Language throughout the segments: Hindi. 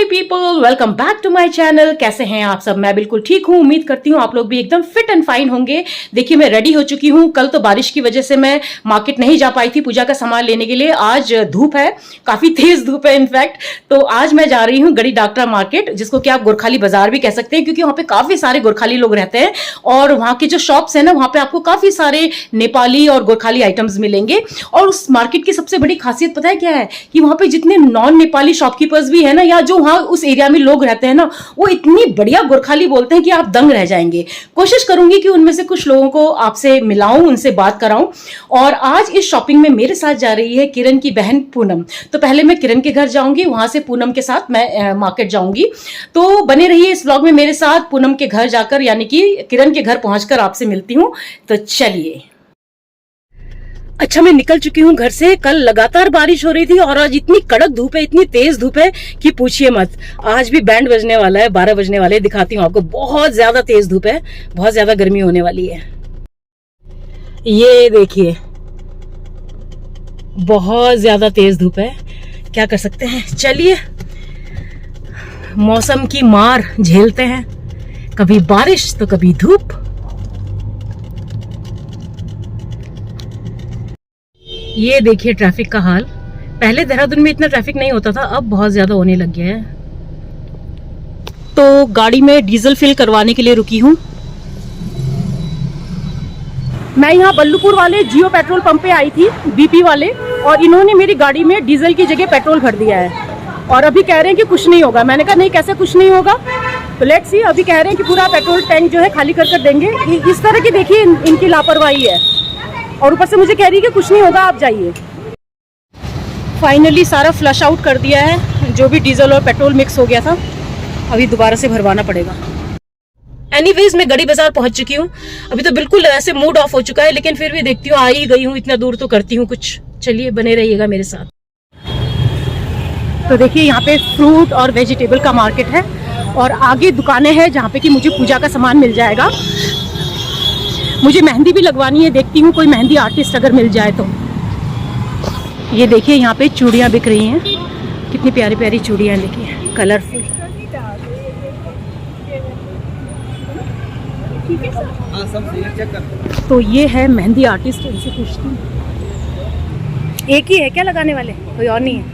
Lovely people, welcome back to my channel. कैसे हैं आप सब? मैं बिल्कुल ठीक हूँ। उम्मीद करती हूँ आप लोग भी एकदम फिट एंड फाइन होंगे। देखिए मैं रेडी हो चुकी हूँ। कल तो बारिश की वजह से मैं मार्केट नहीं जा पाई थी पूजा का सामान लेने के लिए। आज धूप है, काफी तेज धूप है इनफैक्ट। तो आज मैं जा रही हूँ गड़ी डाकरा मार्केट, जिसको कि आप गोरखाली बाजार भी कह सकते हैं, क्योंकि वहाँ पे काफी सारे गोरखाली लोग रहते हैं और वहाँ की जो शॉप्स है ना, वहाँ पे आपको काफी सारे नेपाली और गोरखाली आइटम्स मिलेंगे। और उस मार्केट की सबसे बड़ी खासियत पता है क्या है? कि वहाँ पे जितने नॉन नेपाली शॉपकीपर्स भी है ना, या जो वहाँ उस एरिया में लोग रहते हैं ना, वो इतनी बढ़िया गोरखाली बोलते हैं कि आप दंग रह जाएंगे। कोशिश करूंगी कि उनमें से कुछ लोगों को आपसे मिलाऊं, उनसे बात कराऊं। और आज इस शॉपिंग में मेरे साथ जा रही है किरण की बहन पूनम। तो पहले मैं किरण के घर जाऊंगी, वहां से पूनम के साथ मैं मार्केट जाऊंगी। तो बने रहिए इस व्लॉग में मेरे साथ। पूनम के घर जाकर, यानी कि किरण के घर पहुंचकर आपसे मिलती हूँ। तो चलिए। अच्छा, मैं निकल चुकी हूँ घर से। कल लगातार बारिश हो रही थी और आज इतनी कड़क धूप है, इतनी तेज धूप है कि पूछिए मत। आज भी बैंड बजने वाला है, 12 बजने वाले। दिखाती हूँ आपको। बहुत ज्यादा तेज धूप है, बहुत ज्यादा गर्मी होने वाली है। ये देखिए, बहुत ज्यादा तेज धूप है। क्या कर सकते हैं, चलिए मौसम की मार झेलते हैं। कभी बारिश तो कभी धूप। ये देखिए ट्रैफिक का हाल। पहले देहरादून में इतना ट्रैफिक नहीं होता था, अब बहुत ज्यादा होने लग गया है। तो गाड़ी में डीजल फिल करवाने के लिए रुकी हूँ। मैं यहाँ बल्लूपुर वाले जियो पेट्रोल पंप पे आई थी, बीपी वाले, और इन्होंने मेरी गाड़ी में डीजल की जगह पेट्रोल भर दिया है। और अभी कह रहे हैं कि कुछ नहीं होगा। मैंने कहा नहीं, कैसे कुछ नहीं होगा? तो लेट्स सी। अभी कह रहे हैं कि पूरा पेट्रोल टैंक जो है खाली कर देंगे। इस तरह की देखिए इनकी लापरवाही है। और ऊपर से मुझे कह रही है कि कुछ नहीं होगा, आप जाइए। फाइनली सारा फ्लश आउट कर दिया है, जो भी डीजल और पेट्रोल मिक्स हो गया था। अभी दोबारा से भरवाना पड़ेगा। एनीवेज, मैं गड़ी बाजार पहुंच चुकी हूँ। अभी तो बिल्कुल ऐसे मूड ऑफ हो चुका है, लेकिन फिर भी देखती हूँ, आ ही गई हूँ इतना दूर तो करती हूँ कुछ। चलिए बने रहिएगा मेरे साथ। तो देखिए यहाँ पे फ्रूट और वेजिटेबल का मार्केट है और आगे दुकानें हैं जहाँ पे कि मुझे पूजा का सामान मिल जाएगा। मुझे मेहंदी भी लगवानी है, देखती हूँ कोई मेहंदी आर्टिस्ट अगर मिल जाए तो। ये देखिए यहाँ पे चूड़ियाँ बिक रही हैं। कितनी प्यारी प्यारी चूड़ियाँ, देखिए कलरफुल। तो ये है मेहंदी आर्टिस्ट, इनसे पूछती हूँ। एक ही है क्या लगाने वाले? कोई और नहीं है?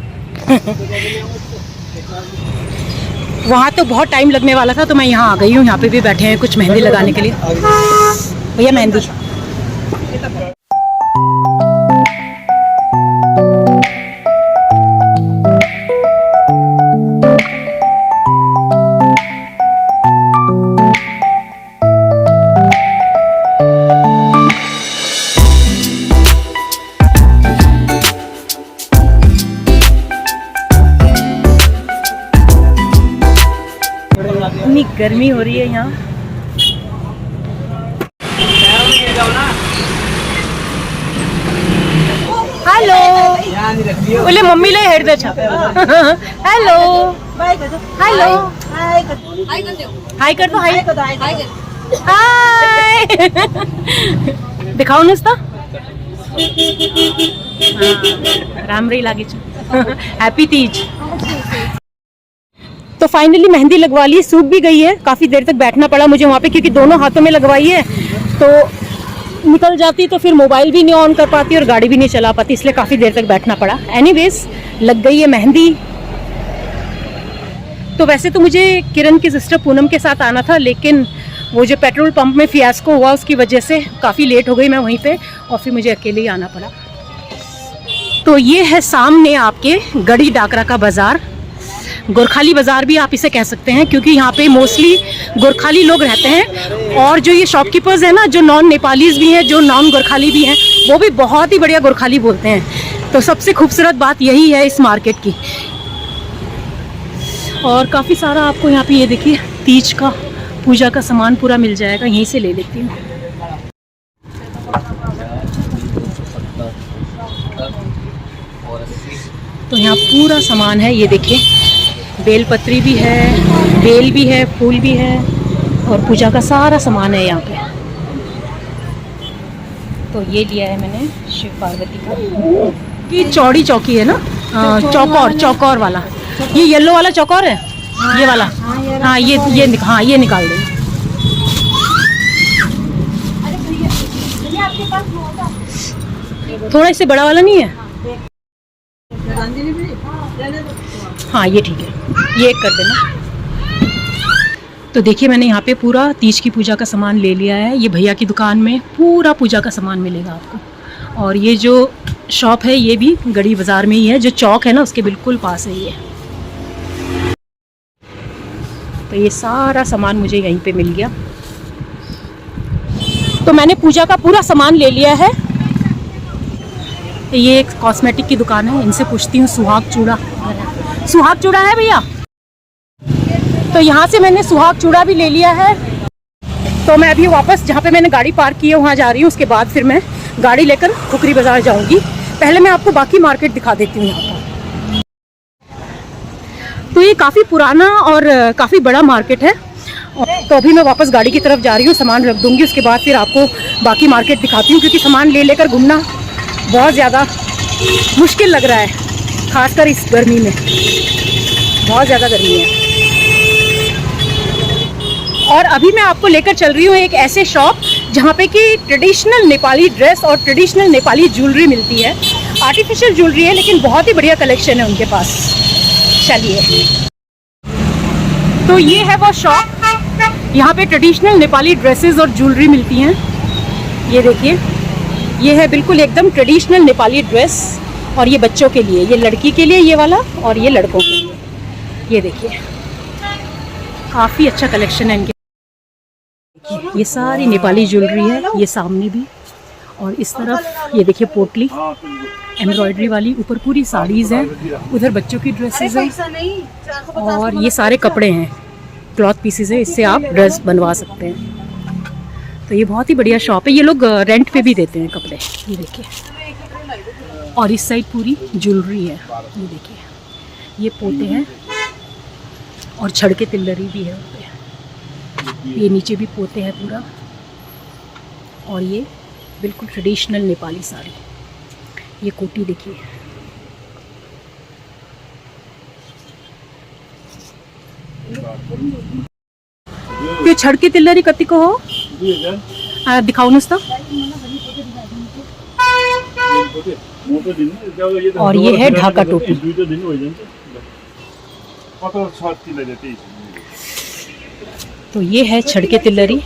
वहाँ तो बहुत टाइम लगने वाला था, तो मैं यहाँ आ गई हूँ। यहाँ पे भी बैठे हैं कुछ मेहंदी लगाने के लिए। भैया मेहंदी। इतनी गर्मी हो रही है यहाँ। हेलो, बोले मम्मी ले हेड दे। हेलो हेलो, हाय कर दो। हाय हाय दिखाओ नुस्ता। राम रही लागे। हैप्पी तीज। तो फाइनली मेहंदी लगवा ली, सूख भी गई है। काफ़ी देर तक बैठना पड़ा मुझे वहाँ पे, क्योंकि दोनों हाथों में लगवाई है। तो निकल जाती तो फिर मोबाइल भी नहीं ऑन कर पाती और गाड़ी भी नहीं चला पाती, इसलिए काफ़ी देर तक बैठना पड़ा। एनीवेज, लग गई है मेहंदी। तो वैसे तो मुझे किरण की सिस्टर पूनम के साथ आना था, लेकिन वो जो पेट्रोल पंप में फियास्को हुआ उसकी वजह से काफ़ी लेट हो गई मैं वहीं पर, और फिर मुझे अकेले ही आना पड़ा। तो ये है सामने आपके गड़ी डाकरा का बाज़ार। गोरखाली बाज़ार भी आप इसे कह सकते हैं, क्योंकि यहाँ पे मोस्टली गोरखाली लोग रहते हैं। और जो ये शॉपकीपर्स हैं ना, जो नॉन नेपालीज भी हैं, जो नॉन गोरखाली भी हैं, वो भी बहुत ही बढ़िया गोरखाली बोलते हैं। तो सबसे खूबसूरत बात यही है इस मार्केट की। और काफ़ी सारा आपको यहाँ पे, ये देखिए, तीज का पूजा का सामान पूरा मिल जाएगा। यहीं से ले लेती हूँ। तो यहाँ पूरा सामान है, ये देखिए, बेलपत्री भी है, बेल भी है, फूल भी है, और पूजा का सारा सामान है यहाँ पे। तो ये लिया है मैंने शिव पार्वती का। ये चौड़ी चौकी है ना, चौकोर वाला। ये येलो वाला चौकोर है। ये वाला, हाँ ये निकाल देंगे। थोड़ा इससे बड़ा वाला नहीं है? हाँ ये ठीक है, ये एक कर देना। तो देखिए मैंने यहाँ पे पूरा तीज की पूजा का सामान ले लिया है। ये भैया की दुकान में पूरा पूजा का सामान मिलेगा आपको। और ये जो शॉप है ये भी गड़ी बाज़ार में ही है, जो चौक है ना उसके बिल्कुल पास है ये। तो ये सारा सामान मुझे यहीं पे मिल गया। तो मैंने पूजा का पूरा सामान ले लिया है। ये एक कॉस्मेटिक की दुकान है, इनसे पूछती हूँ सुहाग चूड़ा है भैया? तो यहाँ से मैंने सुहाग चूड़ा भी ले लिया है। तो मैं अभी वापस जहाँ पे मैंने गाड़ी पार्क की है वहाँ जा रही हूँ। उसके बाद फिर मैं गाड़ी लेकर खुकरी बाज़ार जाऊँगी। पहले मैं आपको बाकी मार्केट दिखा देती हूँ यहाँ पर। तो ये काफ़ी पुराना और काफ़ी बड़ा मार्केट है। तो अभी मैं वापस गाड़ी की तरफ जा रही हूँ, सामान रख दूँगी। उसके बाद फिर आपको बाकी मार्केट दिखाती हूँ, क्योंकि सामान ले लेकर घूमना बहुत ज़्यादा मुश्किल लग रहा है, खासकर इस गर्मी में। बहुत ज़्यादा गर्मी है। और अभी मैं आपको लेकर चल रही हूँ एक ऐसे शॉप जहाँ पे कि ट्रेडिशनल नेपाली ड्रेस और ट्रेडिशनल नेपाली ज्वेलरी मिलती है। आर्टिफिशियल ज्वेलरी है लेकिन बहुत ही बढ़िया कलेक्शन है उनके पास। चलिए, तो ये है वो शॉप, यहाँ पे ट्रेडिशनल नेपाली ड्रेसेस और ज्वेलरी मिलती हैं। ये देखिए, ये है बिल्कुल एकदम ट्रेडिशनल नेपाली ड्रेस। और ये बच्चों के लिए, ये लड़की के लिए ये वाला, और ये लड़कों के लिए। ये देखिए काफ़ी अच्छा कलेक्शन है इनके। ये सारी नेपाली ज्वेलरी है, ये सामने भी। और इस तरफ ये देखिए पोटली एम्ब्रॉयडरी वाली, ऊपर पूरी साड़ीज़ हैं। उधर बच्चों की ड्रेसेस हैं। और ये सारे कपड़े हैं, क्लॉथ पीसेस है, इससे आप ड्रेस बनवा सकते हैं। तो ये बहुत ही बढ़िया शॉप है। ये लोग रेंट पे भी देते हैं कपड़े। ये देखिए, और इस साइड पूरी ज्वेलरी है। ये देखिए, ये पोते हैं और छड़ के तिल्लरी भी है पे। ये नीचे भी पोते हैं पूरा। और ये बिल्कुल ट्रेडिशनल नेपाली साड़ी। ये कोटी देखिए, ये छड़ के तिल्लरी कति को हो दिखाओ नुस्ता। और ये है ढाका टोपी। तो ये है छड़ के तिल्लरी,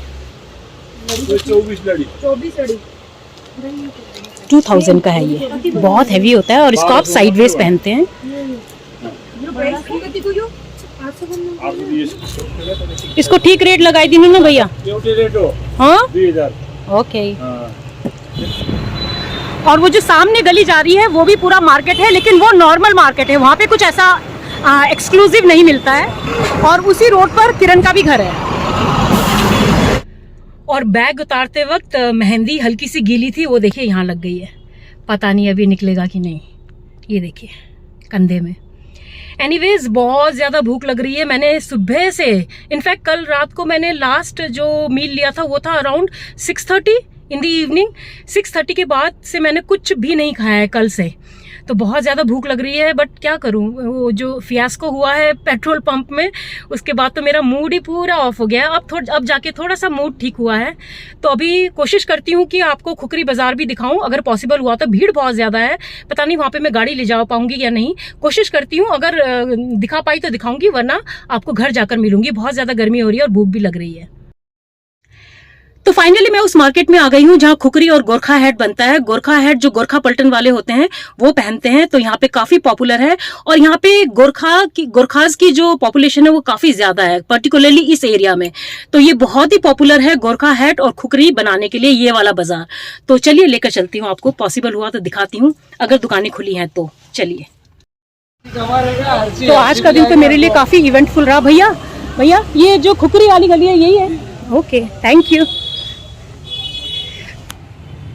2000 का है। ये बहुत हैवी होता है और इसको आप साइडवेज पहनते हैं। इसको ठीक रेट लगाई दी ना भैया? हाँ ओके। और वो जो सामने गली जा रही है वो भी पूरा मार्केट है, लेकिन वो नॉर्मल मार्केट है, वहाँ पे कुछ ऐसा एक्सक्लूसिव नहीं मिलता है। और उसी रोड पर किरण का भी घर है। और बैग उतारते वक्त मेहंदी हल्की सी गीली थी, वो देखिए यहाँ लग गई है। पता नहीं अभी निकलेगा कि नहीं। ये देखिए कंधे में। एनीवेज बहुत ज़्यादा भूख लग रही है। मैंने सुबह से, इनफैक्ट कल रात को मैंने लास्ट जो मील लिया था वो था अराउंड 6:30 इन दी इवनिंग। 6:30 के बाद से मैंने कुछ भी नहीं खाया है कल से। तो बहुत ज़्यादा भूख लग रही है, बट क्या करूं, वो जो फियास्को हुआ है पेट्रोल पंप में, उसके बाद तो मेरा मूड ही पूरा ऑफ हो गया। अब जाके थोड़ा सा मूड ठीक हुआ है। तो अभी कोशिश करती हूँ कि आपको खुकरी बाजार भी दिखाऊं, अगर पॉसिबल हुआ तो। भीड़ बहुत ज़्यादा है, पता नहीं वहाँ पे मैं गाड़ी ले जा पाऊंगी या नहीं। कोशिश करती हूँ, अगर दिखा पाई तो दिखाऊंगी, वरना आपको घर जाकर मिलूंगी। बहुत ज़्यादा गर्मी हो रही है और भूख भी लग रही है। तो फाइनली मैं उस मार्केट में आ गई हूँ जहाँ खुकरी और गोरखा हैट बनता है। गोरखा हैट जो गोरखा पलटन वाले होते हैं वो पहनते हैं। तो यहाँ पे काफी पॉपुलर है। और यहाँ पे गोरखाज की जो पॉपुलेशन है वो काफी ज्यादा है, पर्टिकुलरली इस एरिया में। तो ये बहुत ही पॉपुलर है गोरखा हैट और खुकरी बनाने के लिए, ये वाला बाजार। तो चलिए लेकर चलती हूँ आपको, पॉसिबल हुआ तो दिखाती हूँ, अगर दुकानें खुली हैं तो। चलिए, तो आज का दिन तो मेरे लिए काफी इवेंटफुल रहा। भैया ये जो खुकरी वाली गली है यही है? Okay, thank you.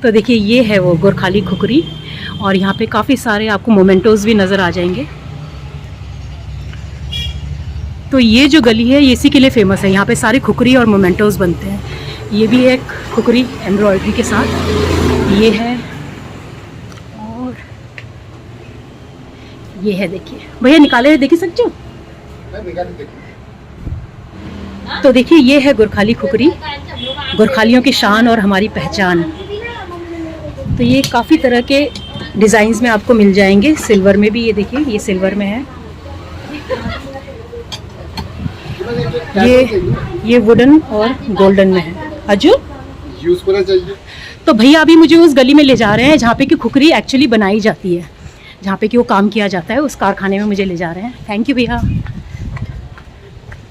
तो देखिए ये है वो गोरखाली खुकरी। और यहाँ पे काफ़ी सारे आपको मोमेंटोज भी नज़र आ जाएंगे। तो ये जो गली है ये इसी के लिए फेमस है। यहाँ पे सारे खुकरी और मोमेंटोज बनते हैं। ये भी है खुकरी एम्ब्रॉयडरी के साथ, ये है। और ये है, देखिए भैया निकाले, देखिए सकते हो। तो देखिए ये है गोरखाली खुकरी, गोरखालियों की शान और हमारी पहचान। तो ये काफ़ी तरह के डिज़ाइंस में आपको मिल जाएंगे, सिल्वर में भी, ये देखिए ये सिल्वर में है, ये वुडन और गोल्डन में है। अजू यूज करना चाहिए। तो भैया अभी मुझे उस गली में ले जा रहे हैं जहाँ पे कि खुकरी एक्चुअली बनाई जाती है, जहाँ पे कि वो काम किया जाता है, उस कारखाने में मुझे ले जा रहे हैं। थैंक यू भैया।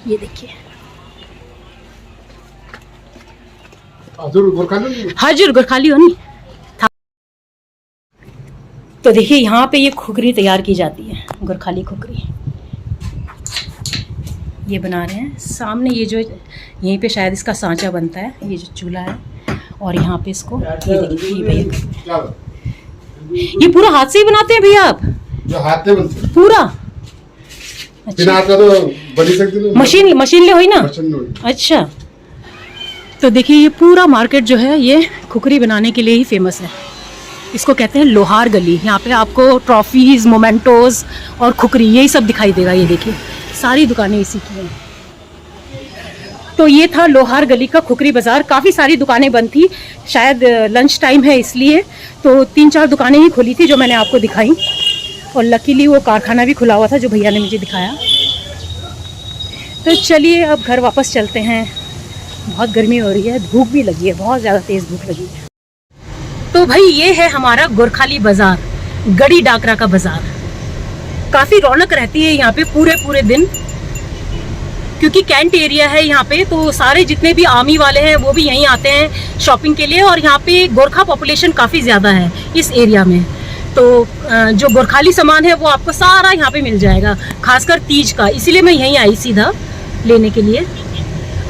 ये देखिए हाजुर गोरखाली हो नहीं था। तो देखिए यहाँ पे ये खुकरी तैयार की जाती है, गोरखाली खुकरी ये बना रहे हैं। सामने ये जो यहीं पे शायद इसका सांचा बनता है, ये जो चूल्हा है, और यहाँ पे इसको ये देखिए ये भैया, ये पूरा हाथ से ही बनाते हैं भैया आप? जो हाथ से बनते हैं पूरा? अच्छा, तो बनी सकती है मशीन ले हुई ना? अच्छा, तो देखिए ये पूरा मार्केट जो है ये खुकरी बनाने के लिए ही फेमस है। इसको कहते हैं लोहार गली। यहाँ पे आपको ट्रॉफीज, मोमेंटोज और खुकरी यही सब दिखाई देगा। ये देखिए सारी दुकानें इसी की हैं। तो ये था लोहार गली का खुकरी बाज़ार। काफ़ी सारी दुकानें बंद थी, शायद लंच टाइम है इसलिए, तो 3-4 दुकानें ही खुली थी जो मैंने आपको दिखाई, और लकीली वो कारखाना भी खुला हुआ था जो भैया ने मुझे दिखाया। तो चलिए अब घर वापस चलते हैं, बहुत गर्मी हो रही है, भूख भी लगी है, बहुत ज़्यादा तेज़ भूख लगी है। तो भाई ये है हमारा गोरखाली बाज़ार, गड़ी डाकरा का बाज़ार। काफ़ी रौनक रहती है यहाँ पे पूरे दिन, क्योंकि कैंट एरिया है यहाँ पे, तो सारे जितने भी आर्मी वाले हैं वो भी यहीं आते हैं शॉपिंग के लिए, और यहाँ पे गोरखा पॉपुलेशन काफ़ी ज़्यादा है इस एरिया में। तो जो गोरखाली सामान है वो आपको सारा यहाँ पे मिल जाएगा, खासकर तीज का, इसीलिए मैं यहीं आई सीधा लेने के लिए।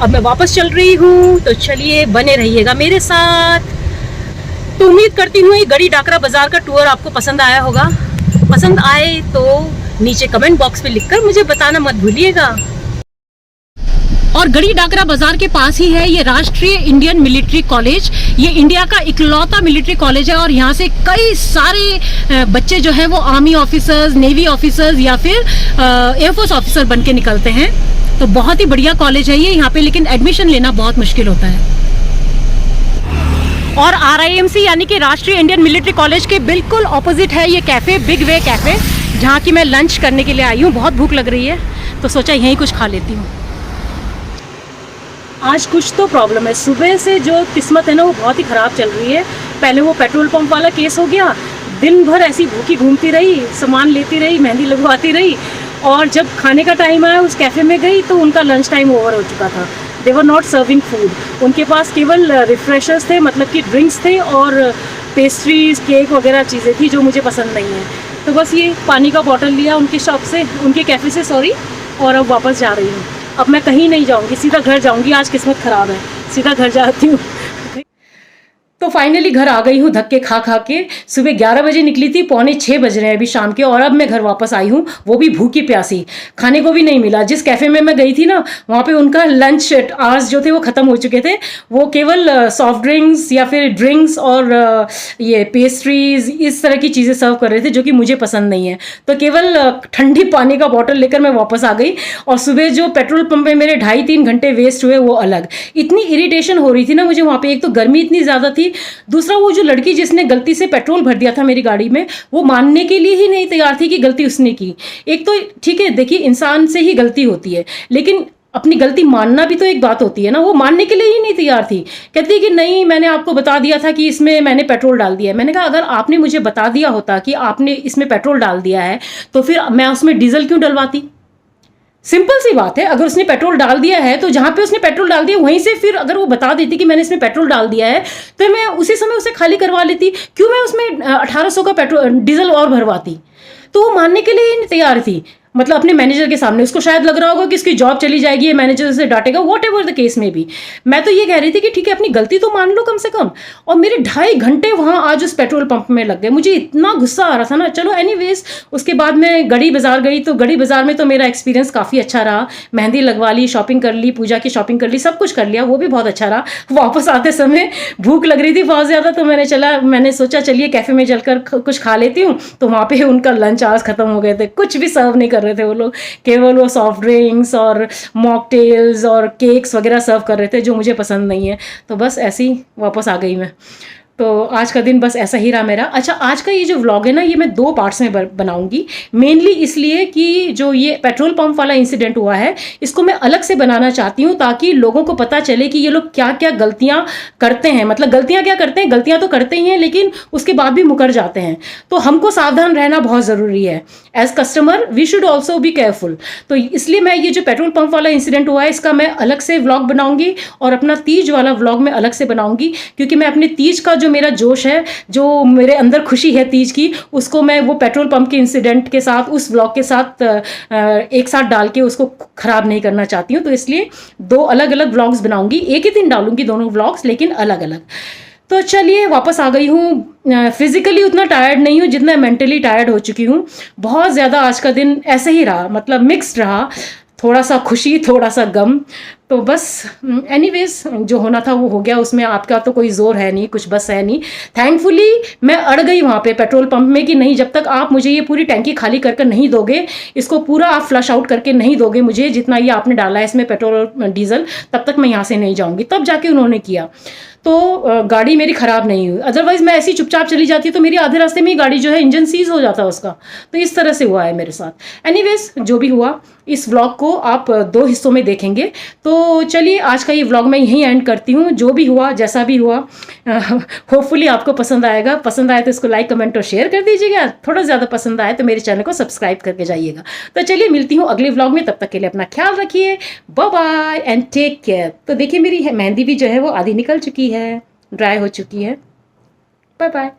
अब मैं वापस चल रही हूँ, तो चलिए बने रहिएगा मेरे साथ। तो उम्मीद करती हूँ ये गड़ी डाकरा बाज़ार का टूर आपको पसंद आया होगा। पसंद आए तो नीचे कमेंट बॉक्स में लिखकर मुझे बताना मत भूलिएगा। और गड़ी डाकरा बाजार के पास ही है ये राष्ट्रीय इंडियन मिलिट्री कॉलेज। ये इंडिया का इकलौता मिलिट्री कॉलेज है, और यहाँ से कई सारे बच्चे जो हैं वो आर्मी ऑफिसर्स, नेवी ऑफिसर्स या फिर एयरफोर्स ऑफिसर बन के निकलते हैं। तो बहुत ही बढ़िया कॉलेज है ये यहाँ पे, लेकिन एडमिशन लेना बहुत मुश्किल होता है। और RIMC यानी कि राष्ट्रीय इंडियन मिलिट्री कॉलेज के बिल्कुल ऑपोजिट है ये कैफ़े, बिग वे कैफ़े, जहाँ की मैं लंच करने के लिए आई हूँ। बहुत भूख लग रही है तो सोचा यहीं कुछ खा लेती हूँ। आज कुछ तो प्रॉब्लम है, सुबह से जो किस्मत है ना वो बहुत ही ख़राब चल रही है। पहले वो पेट्रोल पंप वाला केस हो गया, दिन भर ऐसी भूखी घूमती रही, सामान लेती रही, मेहंदी लगवाती रही, और जब खाने का टाइम आया उस कैफ़े में गई तो उनका लंच टाइम ओवर हो चुका था। दे वर नॉट सर्विंग फूड, उनके पास केवल रिफ्रेशर्स थे, मतलब कि ड्रिंक्स थे, और पेस्ट्रीज, केक वगैरह चीज़ें थी जो मुझे पसंद नहीं है। तो बस ये पानी का बॉटल लिया उनकी शॉप से, उनके कैफ़े से, सॉरी, और अब वापस जा रही हूँ। अब मैं कहीं नहीं जाऊँगी, सीधा घर जाऊँगी। आज किस्मत ख़राब है, सीधा घर जाती हूँ। तो फाइनली घर आ गई हूँ धक्के खा खा के। सुबह 11 बजे निकली थी, 5:45 बज रहे हैं अभी शाम के, और अब मैं घर वापस आई हूँ, वो भी भूखी प्यासी। खाने को भी नहीं मिला। जिस कैफ़े में मैं गई थी ना, वहाँ पे उनका लंच आवर्स जो थे वो ख़त्म हो चुके थे। वो केवल सॉफ्ट ड्रिंक्स या फिर ड्रिंक्स और ये पेस्ट्रीज इस तरह की चीज़ें सर्व कर रहे थे जो कि मुझे पसंद नहीं है। तो केवल ठंडी पानी का बॉटल लेकर मैं वापस आ गई। और सुबह जो पेट्रोल पंप में मेरे 2.5-3 घंटे वेस्ट हुए वो अलग। इतनी इरिटेशन हो रही थी ना मुझे वहाँ पे, एक तो गर्मी इतनी ज़्यादा थी, दूसरा वो जो लड़की जिसने गलती से पेट्रोल भर दिया था मेरी गाड़ी में, वो मानने के लिए ही नहीं तैयार थी कि गलती उसने की। एक तो ठीक है, देखिए इंसान से ही गलती होती है, लेकिन अपनी गलती मानना भी तो एक बात होती है ना। वो मानने के लिए ही नहीं तैयार थी। कहती है कि नहीं, मैंने आपको बता दिया था कि इसमें मैंने पेट्रोल डाल दिया है। मैंने कहा अगर आपने मुझे बता दिया होता कि आपने इसमें पेट्रोल डाल दिया है तो फिर मैं उसमें डीजल क्यों डलवाती। सिंपल सी बात है, अगर उसने पेट्रोल डाल दिया है तो जहाँ पे उसने पेट्रोल डाल दिया वहीं से फिर अगर वो बता देती कि मैंने इसमें पेट्रोल डाल दिया है तो मैं उसी समय उसे खाली करवा लेती। क्यों मैं उसमें 1800 का पेट्रोल डीजल और भरवाती। तो वो मानने के लिए ही नहीं तैयार थी, मतलब अपने मैनेजर के सामने। उसको शायद लग रहा होगा कि इसकी जॉब चली जाएगी, ये मैनेजर से डांटेगा, वॉट एवर द केस में भी। मैं तो ये कह रही थी कि ठीक है अपनी गलती तो मान लो कम से कम। और मेरे 2.5 घंटे वहाँ आज उस पेट्रोल पंप में लग गए। मुझे इतना गुस्सा आ रहा था ना। चलो एनीवेज, उसके बाद मैं गड़ी बाज़ार गई, तो गड़ी बाज़ार में तो मेरा एक्सपीरियंस काफ़ी अच्छा रहा। मेहंदी लगवा ली, शॉपिंग कर ली, पूजा की शॉपिंग कर ली, सब कुछ कर लिया, वो भी बहुत अच्छा रहा। वापस आते समय भूख लग रही थी बहुत ज़्यादा, तो मैंने सोचा चलिए कैफ़े में चलकर कुछ खा लेती हूँ। तो वहाँ पर उनका लंच आवर्स ख़त्म हो गए थे, कुछ भी सर्व नहीं कर रहे थे वो लोग, केवल वो सॉफ्ट ड्रिंक्स और मॉकटेल्स और केक्स वगैरह सर्व कर रहे थे जो मुझे पसंद नहीं है। तो बस ऐसे ही वापस आ गई मैं। तो आज का दिन बस ऐसा ही रहा मेरा। अच्छा, आज का ये जो व्लॉग है ना, ये मैं 2 पार्ट्स में बनाऊंगी, मेनली इसलिए कि जो ये पेट्रोल पंप वाला इंसिडेंट हुआ है इसको मैं अलग से बनाना चाहती हूँ ताकि लोगों को पता चले कि ये लोग क्या क्या गलतियाँ करते हैं। मतलब गलतियाँ क्या करते हैं, गलतियाँ तो करते ही हैं लेकिन उसके बाद भी मुकर जाते हैं। तो हमको सावधान रहना बहुत ज़रूरी है। As customer we should also be careful. तो इसलिए मैं ये जो पेट्रोल पंप वाला इंसिडेंट हुआ है इसका मैं अलग से व्लॉग बनाऊंगी और अपना तीज वाला व्लॉग मैं अलग से बनाऊंगी, क्योंकि मैं अपने तीज का जो मेरा जोश है, जो मेरे अंदर खुशी है तीज की, उसको मैं वो पेट्रोल पंप के इंसिडेंट के साथ उस व्लॉग के साथ एक साथ डाल के उसको खराब नहीं करना चाहती हूँ। तो इसलिए 2 अलग अलग व्लॉग्स बनाऊंगी, एक ही दिन डालूंगी दोनों व्लॉग्स लेकिन अलग अलग। तो चलिए वापस आ गई हूँ। फिजिकली उतना टायर्ड नहीं हूँ जितना मेंटली टायर्ड हो चुकी हूँ। बहुत ज़्यादा आज का दिन ऐसे ही रहा, मतलब मिक्स्ड रहा, थोड़ा सा खुशी थोड़ा सा गम। तो बस एनीवेज जो होना था वो हो गया, उसमें आपका तो कोई जोर है नहीं, कुछ बस है नहीं। थैंकफुली मैं अड़ गई वहाँ पे पेट्रोल पंप में कि नहीं, जब तक आप मुझे ये पूरी टैंकी खाली करके नहीं दोगे, इसको पूरा आप फ्लश आउट करके नहीं दोगे मुझे जितना ये आपने डाला है इसमें पेट्रोल डीजल, तब तक मैं यहाँ से नहीं जाऊँगी। तब जाके उन्होंने किया तो गाड़ी मेरी ख़राब नहीं हुई। अदरवाइज़ मैं ऐसी चुपचाप चली जाती तो मेरी आधे रास्ते में ही गाड़ी जो है इंजन सीज हो जाता उसका। तो इस तरह से हुआ है मेरे साथ। एनीवेज जो भी हुआ, इस व्लॉग को आप 2 हिस्सों में देखेंगे। तो चलिए आज का ये व्लॉग मैं यहीं एंड करती हूँ। जो भी हुआ जैसा भी हुआ होपफुली आपको पसंद आएगा। पसंद आए तो इसको लाइक कमेंट और शेयर कर दीजिएगा। थोड़ा ज़्यादा पसंद आए तो मेरे चैनल को सब्सक्राइब करके जाइएगा। तो चलिए मिलती हूँ अगले व्लॉग में, तब तक के लिए अपना ख्याल रखिए। Bye bye and take care. तो देखिए मेरी मेहंदी भी जो है वो आधी निकल चुकी है, ड्राई हो चुकी है। Bye bye.